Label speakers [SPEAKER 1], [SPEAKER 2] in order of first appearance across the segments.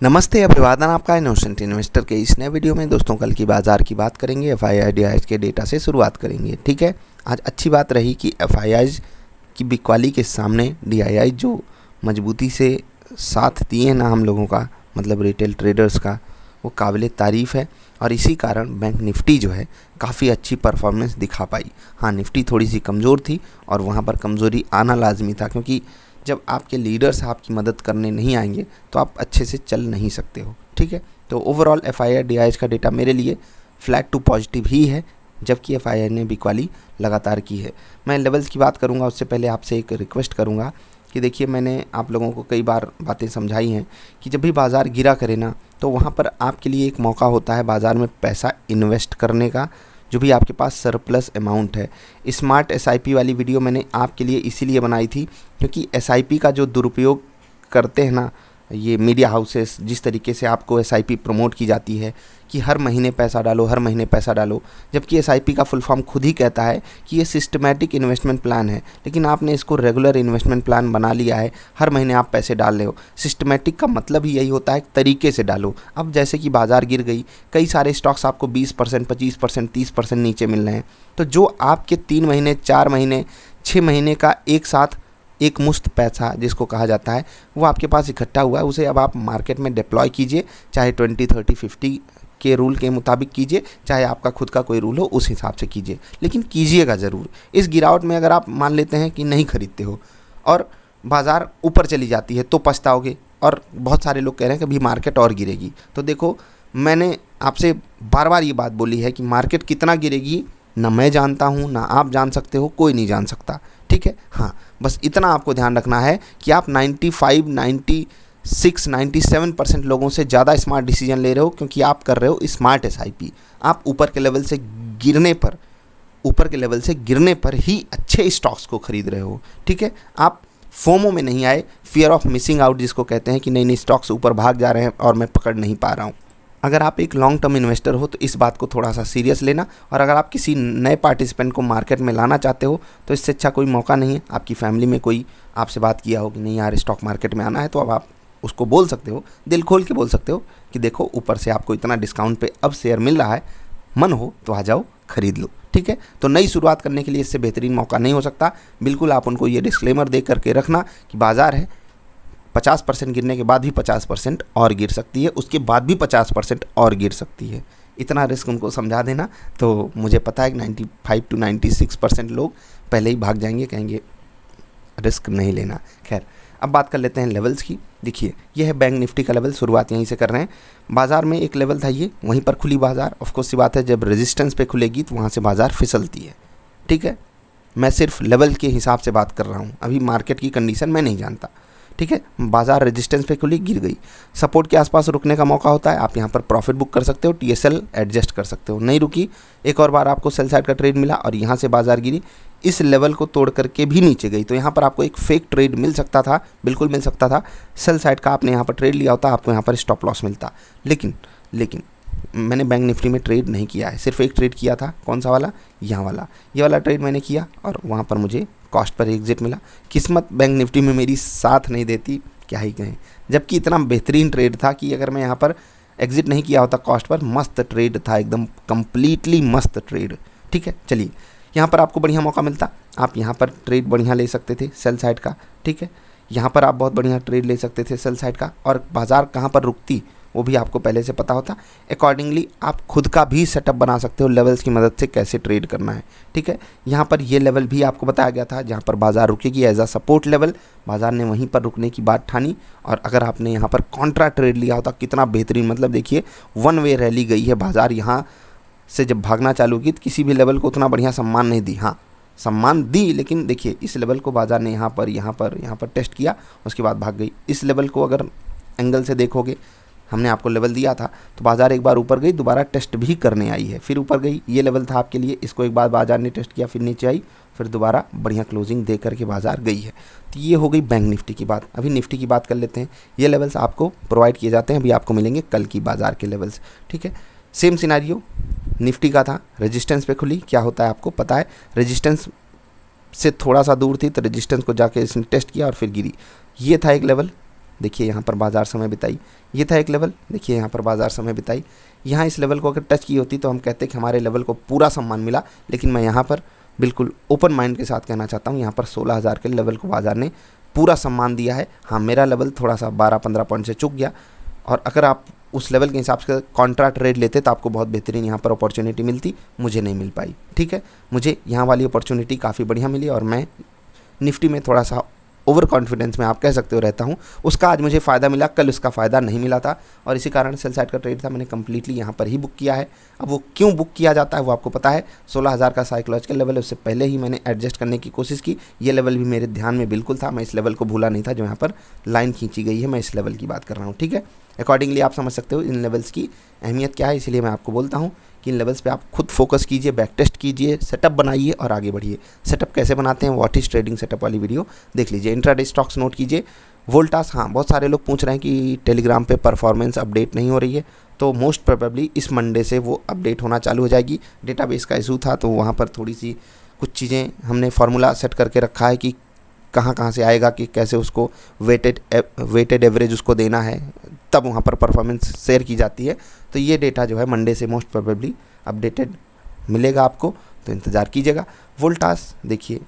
[SPEAKER 1] नमस्ते, अभिवादन आपका इनोसेंट इन्वेस्टर के इस नए वीडियो में। दोस्तों, कल की बाज़ार की बात करेंगे, एफआईआई के डेटा से शुरुआत करेंगे। ठीक है, आज अच्छी बात रही कि एफआईआई की बिकवाली के सामने डीआईआई जो मजबूती से साथ दिए ना हम लोगों का, मतलब रिटेल ट्रेडर्स का, वो काबिल तारीफ़ है। और इसी कारण बैंक निफ्टी जो है काफ़ी अच्छी परफॉर्मेंस दिखा पाई। हाँ, निफ्टी थोड़ी सी कमज़ोर थी और वहाँ पर कमज़ोरी आना लाजमी था, क्योंकि जब आपके लीडर्स आपकी मदद करने नहीं आएंगे तो आप अच्छे से चल नहीं सकते हो। ठीक है, तो ओवरऑल एफआईआई डीआईआई का डेटा मेरे लिए फ्लैट टू पॉजिटिव ही है, जबकि एफआईआई ने बिकवाली लगातार की है। मैं लेवल्स की बात करूंगा, उससे पहले आपसे एक रिक्वेस्ट करूंगा कि देखिए, मैंने आप लोगों को कई बार बातें समझाई हैं कि जब भी बाज़ार गिरा करे ना, तो वहाँ पर आपके लिए एक मौका होता है बाज़ार में पैसा इन्वेस्ट करने का, जो भी आपके पास सरप्लस अमाउंट है। स्मार्ट एसआईपी वाली वीडियो मैंने आपके लिए इसीलिए बनाई थी क्योंकि एसआईपी का जो दुरुपयोग करते हैं ना ये मीडिया हाउसेस, जिस तरीके से आपको एसआईपी प्रमोट की जाती है कि हर महीने पैसा डालो, हर महीने पैसा डालो, जबकि एसआईपी का फुल फॉर्म खुद ही कहता है कि ये सिस्टमैटिक इन्वेस्टमेंट प्लान है, लेकिन आपने इसको रेगुलर इन्वेस्टमेंट प्लान बना लिया है। हर महीने आप पैसे डाल रहे हो। सिस्टमैटिक का मतलब ही यही होता है, तरीके से डालो। अब जैसे कि बाज़ार गिर गई, कई सारे स्टॉक्स आपको 20%, 25%, 30% नीचे मिल रहे हैं, तो जो आपके 3 महीने, 4 महीने, 6 महीने का एक साथ एक मुश्त पैसा जिसको कहा जाता है, वो आपके पास इकट्ठा हुआ है, उसे अब आप मार्केट में डिप्लॉय कीजिए। चाहे 20, 30, 50 के रूल के मुताबिक कीजिए, चाहे आपका खुद का कोई रूल हो उस हिसाब से कीजिए, लेकिन कीजिएगा ज़रूर। इस गिरावट में अगर आप मान लेते हैं कि नहीं खरीदते हो और बाज़ार ऊपर चली जाती है तो पछताओगे। और बहुत सारे लोग कह रहे हैं कि अभी मार्केट और गिरेगी, तो देखो, मैंने आपसे बार बार ये बात बोली है कि मार्केट कितना गिरेगी ना मैं जानता हूँ, ना आप जान सकते हो, कोई नहीं जान सकता। ठीक है, हाँ, बस इतना आपको ध्यान रखना है कि आप 95, 96, 97% लोगों से ज़्यादा स्मार्ट डिसीजन ले रहे हो, क्योंकि आप कर रहे हो स्मार्ट एसआईपी। आप ऊपर के लेवल से गिरने पर ही अच्छे स्टॉक्स को खरीद रहे हो। ठीक है, आप फोमो में नहीं आए, फियर ऑफ मिसिंग आउट जिसको कहते हैं कि नहीं नहीं स्टॉक्स ऊपर भाग जा रहे हैं और मैं पकड़ नहीं पा रहा हूँ। अगर आप एक लॉन्ग टर्म इन्वेस्टर हो तो इस बात को थोड़ा सा सीरियस लेना, और अगर आप किसी नए पार्टिसिपेंट को मार्केट में लाना चाहते हो तो इससे अच्छा कोई मौका नहीं है। आपकी फैमिली में कोई आपसे बात किया हो कि नहीं यार स्टॉक मार्केट में आना है, तो अब आप उसको बोल सकते हो, दिल खोल के बोल सकते हो कि देखो ऊपर से आपको इतना डिस्काउंट पे अब शेयर मिल रहा है, मन हो तो आ जाओ, खरीद लो। ठीक है, तो नई शुरुआत करने के लिए इससे बेहतरीन मौका नहीं हो सकता। बिल्कुल आप उनको ये डिस्क्लेमर दे करके रखना कि बाज़ार है, 50% गिरने के बाद भी 50% और गिर सकती है, उसके बाद भी 50% और गिर सकती है। इतना रिस्क उनको समझा देना, तो मुझे पता है कि 95 to 96% लोग पहले ही भाग जाएंगे, कहेंगे रिस्क नहीं लेना। खैर, अब बात कर लेते हैं लेवल्स की। देखिए, यह है बैंक निफ्टी का लेवल, शुरुआत यहीं से कर रहे हैं। बाज़ार में एक लेवल था, ये वहीं पर खुली बाज़ार। ऑफकोर्स सी बात है, जब रेजिस्टेंस पे खुलेगी तो वहाँ से बाज़ार फिसलती है। ठीक है, मैं सिर्फ लेवल के हिसाब से बात कर रहा हूँ, अभी मार्केट की कंडीशन मैं नहीं जानता। ठीक है, बाजार रेजिस्टेंस पे खुली, गिर गई, सपोर्ट के आसपास रुकने का मौका होता है, आप यहाँ पर प्रॉफिट बुक कर सकते हो, टीएसएल एडजस्ट कर सकते हो। नहीं रुकी, एक और बार आपको सेल साइड का ट्रेड मिला और यहाँ से बाजार गिरी, इस लेवल को तोड़ करके भी नीचे गई, तो यहाँ पर आपको एक फेक ट्रेड मिल सकता था, बिल्कुल मिल सकता था। सेल साइड का आपने यहाँ पर ट्रेड लिया होता, आपको यहाँ पर स्टॉप लॉस मिलता। लेकिन मैंने बैंक निफ्टी में ट्रेड नहीं किया है, सिर्फ एक ट्रेड किया था। कौन सा वाला? यहाँ वाला, ये वाला ट्रेड मैंने किया और वहाँ पर मुझे कॉस्ट पर एग्जिट मिला। किस्मत बैंक निफ्टी में मेरी साथ नहीं देती, क्या ही कहें, जबकि इतना बेहतरीन ट्रेड था कि अगर मैं यहाँ पर एग्जिट नहीं किया होता कॉस्ट पर, मस्त ट्रेड था, एकदम कम्प्लीटली मस्त ट्रेड। ठीक है, चलिए, यहाँ पर आपको बढ़िया मौका मिलता, आप यहाँ पर ट्रेड बढ़िया ले सकते थे सेल साइड का। ठीक है, यहाँ पर आप बहुत बढ़िया ट्रेड ले सकते थे सेल साइड का, और बाज़ार कहाँ पर रुकती वो भी आपको पहले से पता होता। अकॉर्डिंगली आप खुद का भी सेटअप बना सकते हो, लेवल्स की मदद से कैसे ट्रेड करना है। ठीक है, यहाँ पर ये लेवल भी आपको बताया गया था जहाँ पर बाज़ार रुकेगी एज अ सपोर्ट लेवल, बाज़ार ने वहीं पर रुकने की बात ठानी। और अगर आपने यहाँ पर कॉन्ट्रा ट्रेड लिया होता, कितना बेहतरीन, मतलब देखिए, वन वे रैली गई है बाज़ार। यहाँ से जब भागना चालू की तो किसी भी लेवल को उतना बढ़िया सम्मान नहीं दी। हाँ, सम्मान दी, लेकिन देखिए इस लेवल को बाज़ार ने यहाँ पर टेस्ट किया, उसके बाद भाग गई। इस लेवल को अगर एंगल से देखोगे, हमने आपको लेवल दिया था तो बाज़ार एक बार ऊपर गई, दोबारा टेस्ट भी करने आई है, फिर ऊपर गई, ये लेवल था आपके लिए, इसको एक बार बाज़ार ने टेस्ट किया, फिर नीचे आई, फिर दोबारा बढ़िया क्लोजिंग दे करके बाज़ार गई है। तो ये हो गई बैंक निफ्टी की बात। अभी निफ्टी की बात कर लेते हैं। ये लेवल्स आपको प्रोवाइड किए जाते हैं, अभी आपको मिलेंगे कल की बाज़ार के लेवल्स। ठीक है, सेम सिनेरियो निफ्टी का था, रेजिस्टेंस पे खुली, क्या होता है आपको पता है, रेजिस्टेंस से थोड़ा सा दूर थी तो रेजिस्टेंस को जाके इसने टेस्ट किया और फिर गिरी। ये था एक लेवल, देखिए यहाँ पर बाजार समय बिताई, ये था एक लेवल, देखिए यहाँ पर बाजार समय बिताई। यहाँ इस लेवल को अगर टच की होती तो हम कहते कि हमारे लेवल को पूरा सम्मान मिला, लेकिन मैं यहाँ पर बिल्कुल ओपन माइंड के साथ कहना चाहता हूँ, यहाँ पर 16,000 के लेवल को बाजार ने पूरा सम्मान दिया है। हाँ, मेरा लेवल थोड़ा सा 12-15 पॉइंट से चूक गया, और अगर आप उस लेवल के हिसाब से कॉन्ट्रा ट्रेड लेते तो आपको बहुत बेहतरीन यहाँ पर अपॉर्चुनिटी मिलती, मुझे नहीं मिल पाई। ठीक है, मुझे यहाँ वाली अपॉर्चुनिटी काफ़ी बढ़िया मिली, और मैं निफ्टी में थोड़ा सा ओवर कॉन्फिडेंस में आप कह सकते हो रहता हूँ, उसका आज मुझे फ़ायदा मिला, कल उसका फ़ायदा नहीं मिला था, और इसी कारण सेल साइड का ट्रेड था, मैंने कंप्लीटली यहाँ पर ही बुक किया है। अब वो क्यों बुक किया जाता है वो आपको पता है, 16,000 का साइकोलॉजिकल लेवल है, उससे पहले ही मैंने एडजस्ट करने की कोशिश की। ये लेवल भी मेरे ध्यान में बिल्कुल था, मैं इस लेवल को भूला नहीं था, जो यहाँ पर लाइन खींची गई है, मैं इस लेवल की बात कर रहा हूँ। ठीक है, अकॉर्डिंगली आप समझ सकते हो इन लेवल्स की अहमियत क्या है, इसलिए मैं आपको बोलता हूँ कि इन लेवल्स पे आप खुद फोकस कीजिए, बैक टेस्ट कीजिए, सेटअप बनाइए और आगे बढ़िए। सेटअप कैसे बनाते हैं, व्हाट इज ट्रेडिंग सेटअप वाली वीडियो देख लीजिए। इंट्राडे स्टॉक्स नोट कीजिए। वोल्टास, हाँ बहुत सारे लोग पूछ रहे हैं कि टेलीग्राम पे परफॉर्मेंस अपडेट नहीं हो रही है, तो मोस्ट प्रोबेबली इस मंडे से वो अपडेट होना चालू हो जाएगी। डेटाबेस का इशू था, तो वहाँ पर थोड़ी सी कुछ चीज़ें हमने फार्मूला सेट करके रखा है कि कहाँ से आएगा, कि कैसे उसको वेटेड एवरेज उसको देना है, तब वहाँ पर परफॉर्मेंस शेयर की जाती है। तो ये डेटा जो है मंडे से मोस्ट प्रोबेबली अपडेटेड मिलेगा आपको, तो इंतज़ार कीजिएगा। वोल्टास देखिए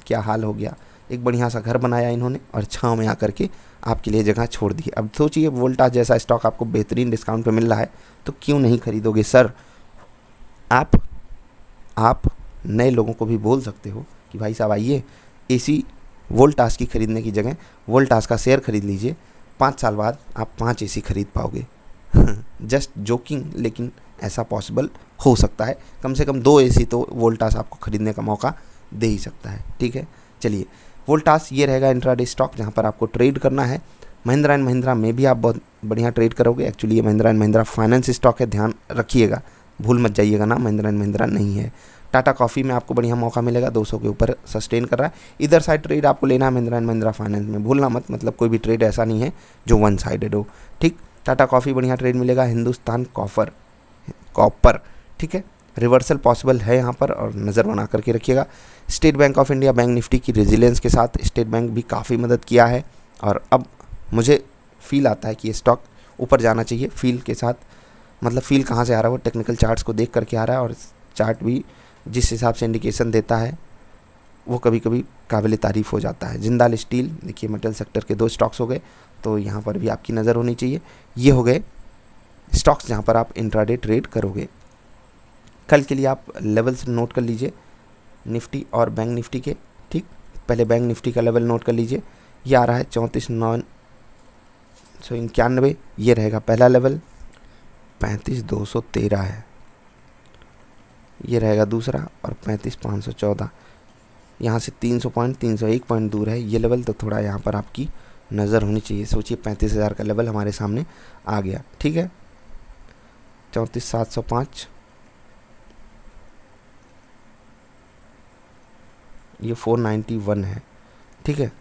[SPEAKER 1] क्या हाल हो गया, एक बढ़िया सा घर बनाया इन्होंने और छाँव में आकर के आपके लिए जगह छोड़ दी। अब सोचिए वोल्टास जैसा स्टॉक आपको बेहतरीन डिस्काउंट पे मिल रहा है, तो क्यों नहीं खरीदोगे सर। आप नए लोगों को भी बोल सकते हो कि भाई साहब आइए एसी वोल्टास की खरीदने की जगह वोल्टास का शेयर खरीद लीजिए, 5 साल बाद आप 5 एसी खरीद पाओगे। जस्ट जोकिंग, लेकिन ऐसा पॉसिबल हो सकता है। कम से कम 2 एसी तो वोल्टास आपको खरीदने का मौका दे ही सकता है। ठीक है, चलिए वोल्टास ये रहेगा इंट्राडे स्टॉक जहाँ पर आपको ट्रेड करना है। महिंद्रा एंड महिंद्रा में भी आप बहुत बढ़िया ट्रेड करोगे। एक्चुअली ये Mahindra and Mahindra finance stock है, ध्यान रखिएगा, भूल मत जाइएगा ना, महिंद्रा एंड महिंद्रा नहीं है। टाटा कॉफ़ी में आपको बढ़िया मौका मिलेगा, 200 के ऊपर सस्टेन कर रहा है। इधर साइड ट्रेड आपको लेना है महिंद्रा एंड महिंद्रा फाइनेंस में, भूलना मत, मतलब कोई भी ट्रेड ऐसा नहीं है जो वन साइडेड हो। ठीक, टाटा कॉफ़ी बढ़िया ट्रेड मिलेगा। हिंदुस्तान कॉपर, ठीक है, रिवर्सल पॉसिबल है यहाँ पर, और नज़र बना करके रखिएगा। State bank of India, bank Nifty की रेजिलियंस के साथ स्टेट बैंक भी काफ़ी मदद किया है, और अब मुझे फील आता है कि ये स्टॉक ऊपर जाना चाहिए। फील के साथ मतलब फील कहाँ से आ रहा है, वो टेक्निकल चार्ट्स को देख करके आ रहा है, और चार्ट भी जिस हिसाब से इंडिकेशन देता है वो कभी कभी काबिल तारीफ़ हो जाता है। जिंदाल स्टील, देखिए मेटल सेक्टर के 2 स्टॉक्स हो गए, तो यहाँ पर भी आपकी नज़र होनी चाहिए। ये हो गए स्टॉक्स जहाँ पर आप इंट्राडे ट्रेड करोगे। कल के लिए आप लेवल्स नोट कर लीजिए निफ्टी और बैंक निफ्टी के। ठीक, पहले बैंक निफ्टी का लेवल नोट कर लीजिए, ये आ रहा है 34,991, ये रहेगा पहला लेवल। 35,213 है, ये रहेगा दूसरा, और 35,514, यहाँ से 300 पॉइंट 301 पॉइंट दूर है ये लेवल, तो थोड़ा यहाँ पर आपकी नज़र होनी चाहिए। सोचिए 35,000 का लेवल हमारे सामने आ गया। ठीक है, 34,705, ये 491 है। ठीक है,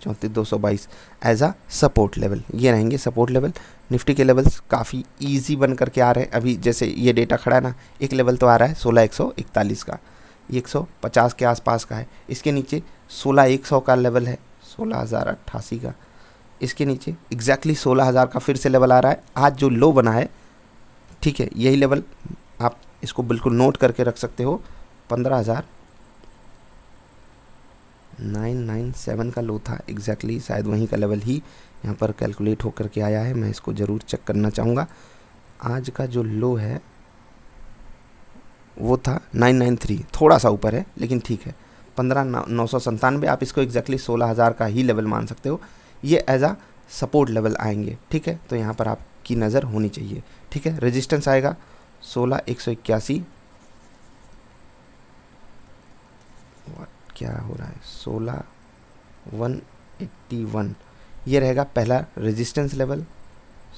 [SPEAKER 1] 34,222 एज आ सपोर्ट लेवल, ये रहेंगे सपोर्ट लेवल। निफ्टी के लेवल्स काफ़ी इजी बन करके आ रहे हैं। अभी जैसे ये डेटा खड़ा है ना, एक लेवल तो आ रहा है 16,141 का, ये 150 के आसपास का है। इसके नीचे 16,100 का लेवल है, 16,088 का। इसके नीचे एग्जैक्टली 16,000 का फिर से लेवल आ रहा है। आज जो लो बना है, ठीक है, यही लेवल आप इसको बिल्कुल नोट करके रख सकते हो। 15,997 का लो था एग्जैक्टली, शायद वहीं का लेवल ही यहाँ पर कैलकुलेट होकर के आया है। मैं इसको ज़रूर चेक करना चाहूँगा। आज का जो लो है वो था 993, थोड़ा सा ऊपर है लेकिन ठीक है। 15,997, आप इसको एग्जैक्टली 16,000 का ही लेवल मान सकते हो। ये एज आ सपोर्ट लेवल आएंगे। ठीक है, तो यहाँ पर आपकी नज़र होनी चाहिए। ठीक है, रेजिस्टेंस आएगा 16,181, क्या हो रहा है, 16,181, ये रहेगा पहला रेजिस्टेंस लेवल।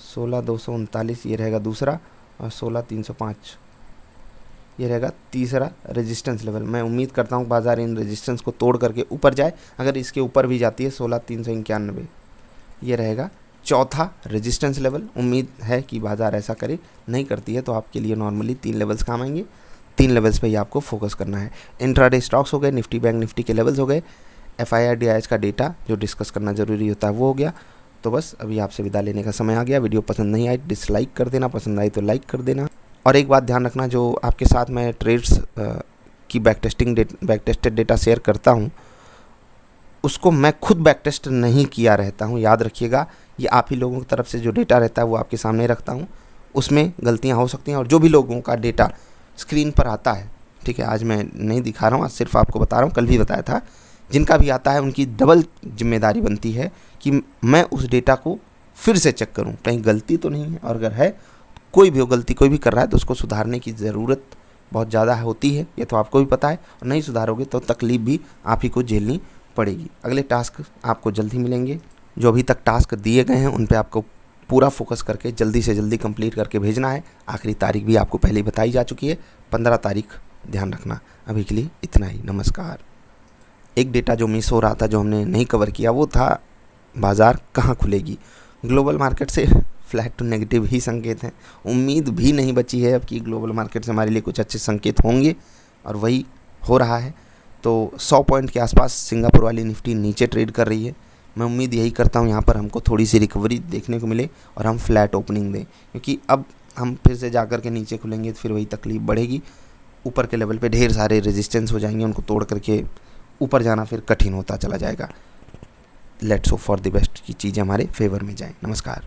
[SPEAKER 1] 16,239 ये रहेगा दूसरा, और 16,305 ये रहेगा तीसरा रेजिस्टेंस लेवल। मैं उम्मीद करता हूँ बाज़ार इन रेजिस्टेंस को तोड़ करके ऊपर जाए। अगर इसके ऊपर भी जाती है 16,391, ये रहेगा चौथा रेजिस्टेंस लेवल। उम्मीद है कि बाज़ार ऐसा करे, नहीं करती है तो आपके लिए नॉर्मली 3 लेवल्स काम आएंगे। 3 लेवल्स पे ही आपको फोकस करना है। इंट्राडे स्टॉक्स हो गए, निफ्टी बैंक निफ्टी के लेवल्स हो गए। FIRDIH का डेटा जो डिस्कस करना ज़रूरी होता है वो हो गया। तो बस अभी आपसे विदा लेने का समय आ गया। वीडियो पसंद नहीं आई डिसलाइक कर देना, पसंद आई तो लाइक कर देना। और एक बात ध्यान रखना, जो आपके साथ मैं ट्रेड्स की बैकटेस्टेड डेटा शेयर करता हूँ उसको मैं खुद बैकटेस्ट नहीं किया रहता हूँ, याद रखिएगा। ये आप ही लोगों की तरफ से जो डेटा रहता है वो आपके सामने रखता हूँ, उसमें गलतियाँ हो सकती हैं। और जो भी लोगों का डेटा स्क्रीन पर आता है, ठीक है, आज मैं नहीं दिखा रहा हूँ, आज सिर्फ आपको बता रहा हूँ, कल भी बताया था, जिनका भी आता है उनकी डबल जिम्मेदारी बनती है कि मैं उस डेटा को फिर से चेक करूं, कहीं गलती तो नहीं है, और अगर है कोई भी गलती कोई भी कर रहा है तो उसको सुधारने की ज़रूरत बहुत ज़्यादा होती है। ये तो आपको भी पता है, और नहीं सुधारोगे तो तकलीफ भी आप ही को झेलनी पड़ेगी। अगले टास्क आपको जल्दी मिलेंगे। जो अभी तक टास्क दिए गए हैं उन पे आपको पूरा फोकस करके जल्दी से जल्दी कंप्लीट करके भेजना है। आखिरी तारीख भी आपको पहले ही बताई जा चुकी है, 15 तारीख, ध्यान रखना। अभी के लिए इतना ही, नमस्कार। एक डेटा जो मिस हो रहा था, जो हमने नहीं कवर किया, वो था बाज़ार कहाँ खुलेगी। ग्लोबल मार्केट से फ्लैट टू नेगेटिव ही संकेत हैं। उम्मीद भी नहीं बची है अब कि ग्लोबल मार्केट से हमारे लिए कुछ अच्छे संकेत होंगे, और वही हो रहा है। तो 100 पॉइंट के आसपास सिंगापुर वाली निफ्टी नीचे ट्रेड कर रही है। मैं उम्मीद यही करता हूँ यहाँ पर हमको थोड़ी सी रिकवरी देखने को मिले और हम फ्लैट ओपनिंग दें, क्योंकि अब हम फिर से जाकर के नीचे खुलेंगे तो फिर वही तकलीफ बढ़ेगी। ऊपर के लेवल पे ढेर सारे रेजिस्टेंस हो जाएंगे, उनको तोड़ करके ऊपर जाना फिर कठिन होता चला जाएगा। Let's hope for the best की चीज़ें हमारे फेवर में जाएं। नमस्कार।